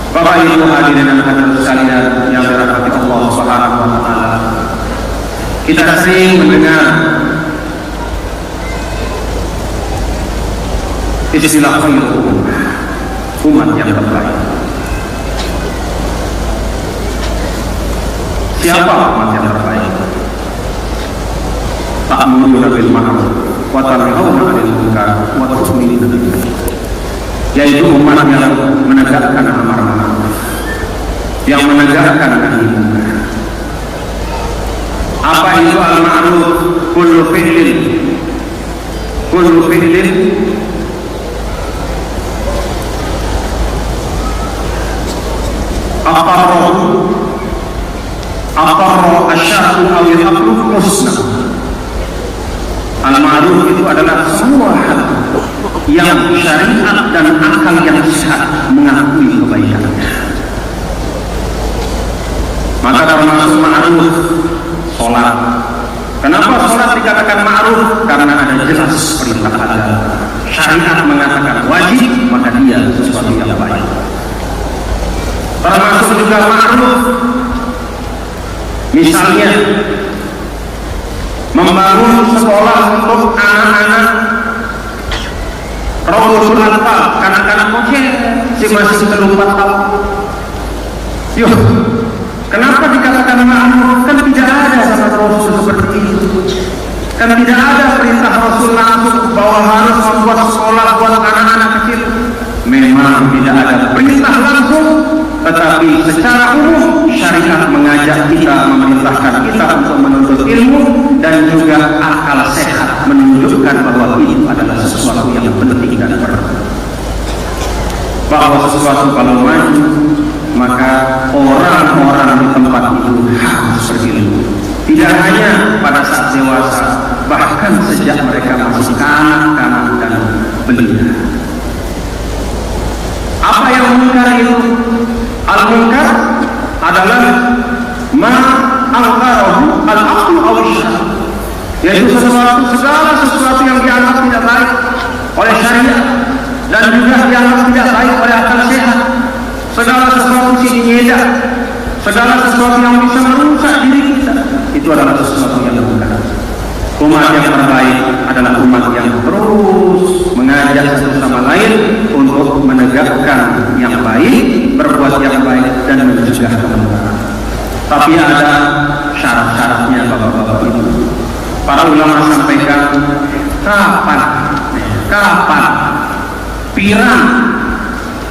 Bapak Ibu hadirin dan hadirat sekalian yang dirahmati Allah Subhanahu wa taala. Kita sering mendengar istilah khairul umat yang terbaik. Siapa umat yang terbaik? Ta'muruna bil ma'ruf wa tanhauna 'anil munkar wa tu'minuna billah. Yaitu umat yang menegakkan amar ma'ruf, yang menegakkan nahi munkar. Apa itu al-ma'ruf? Kullu fi'lin aqarra asyar'u aw yaqru husna. Al-ma'ruf itu adalah semua hal yang syariat dan akal yang sehat mengakui kebaikannya. Maka termasuk ma'ruf sholat. Kenapa sholat dikatakan ma'ruf? Karena ada jelas perintah agama. Syariat mengatakan wajib, maka dia sesuatu yang baik. Termasuk juga ma'ruf, misalnya membangun sekolah untuk anak-anak Rasul Anfal, kanak-kanak kecil masih belum 4 tahun. Yuk, kenapa dikatakan ma'ruf? Kan tidak ada sama Rasul seperti itu. Kan tidak ada perintah Rasul langsung bahwa harus membuat sekolah buat anak-anak kecil. Memang tidak ada perintah langsung, tetapi secara umum syariat mengajak kita, memerintahkan kita untuk menuntut ilmu, dan juga akal sehat menunjukkan bahwa itu adalah sesuatu yang penting dan perlu. Bahwa sesuatu kalau maju, maka orang-orang di tempat itu harus berilmu. Tidak hanya pada saat dewasa, bahkan sejak mereka masih kanak-kanak dan belia. Apa yang munkar itu? Al-munkar adalah ma'angkarahu al-aqlu aw-syar', yaitu segala sesuatu yang dianggap tidak baik oleh syariat dan juga dianggap tidak baik oleh akal sehat. Segala sesuatu yang nyeda, segala sesuatu yang bisa merusak diri kita, itu adalah sesuatu yang munkar. Umat yang terbaik adalah umat yang terus mengajak satu sama lain untuk menegakkan yang baik, berbuat yang baik, dan mencegah kemunkaran. Tapi ada syarat-syaratnya, bapak-bapak ibu. Para ulama sampaikan, kapan pirang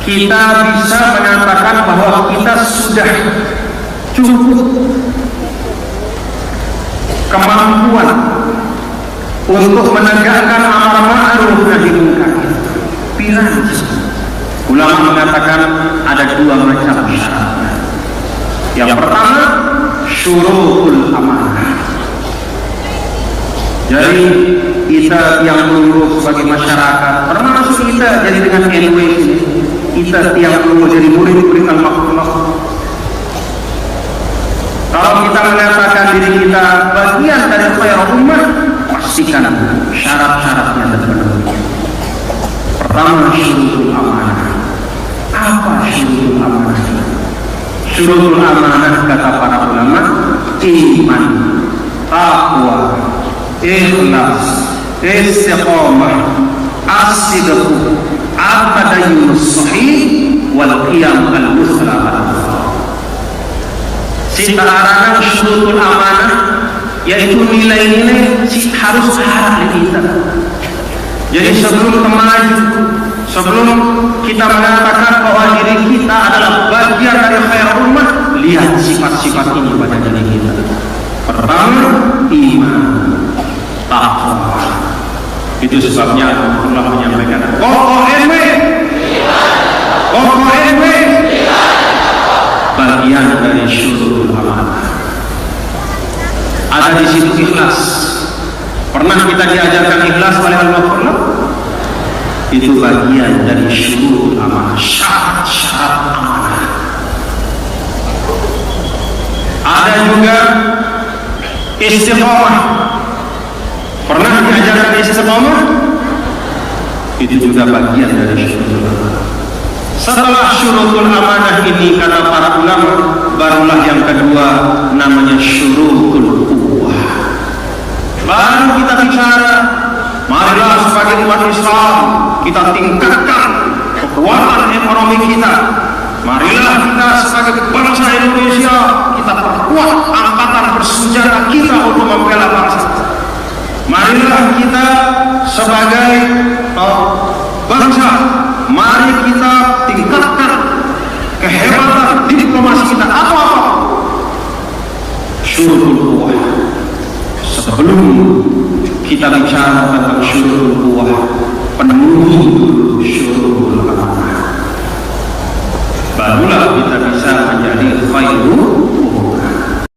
kita bisa mengatakan bahwa kita sudah cukup kemampuan untuk menegakkan amar ma'ruf nahi munkar. Pirang. Ulama mengatakan ada 2 macam syarat. Yang pertama, syurutul amanah. Jadi kita yang lulus sebagai masyarakat, termasuk kita jadi dengan NW, kita yang lulus jadi murid-murid al-makhluk. Kalau kita mengatakan diri kita bagian dari khairul ummah, pastikan syarat-syaratnya terpenuhi. Pertama, syurutul amanah. Apa syurutul amanah? Syurutul amanah kata para ulama, iman, taqwa, ikhlas, istiqamah, as-sidq, at-tadayyun sahih, wal qiyam al-muslah. Sitarangan syurutul amanah yaitu nilai-nilai harus ada di kita. Jadi sebelum sebelum kita mengatakan bahwa diri kita adalah bagian dari khairul ummah, lihat sifat-sifat ini pada diri kita. Pertama, iman, taqwa. Itu sebabnya Allah menyampaikan, bagian dari syurutul amanah. Ada di situ ikhlas. Pernah kita diajarkan ikhlas oleh Allah? Itu bagian dari syurutul amanah, syarat-syarat amanah. Ada juga istiqamah. Pernah diajarkan istiqamah? Itu juga bagian dari syurutul amanah. Setelah syurutul amanah ini, kata para ulama, barulah yang kedua, namanya syurutul quwwah. Baru kita bicara, marilah sebagai umat Islam kita tingkatkan kekuatan ekonomi kita. Marilah kita sebagai bangsa Indonesia kita perkuat angkatan bersenjata kita untuk membela bangsa. Marilah kita sebagai bangsa, mari kita tingkatkan kehebatan diplomasi kita apa syurutul quwwah. Sebelum kita bicara tentang syurutul quwwah, penuhi syurutul amanah, barulah kita bisa menjadi khairul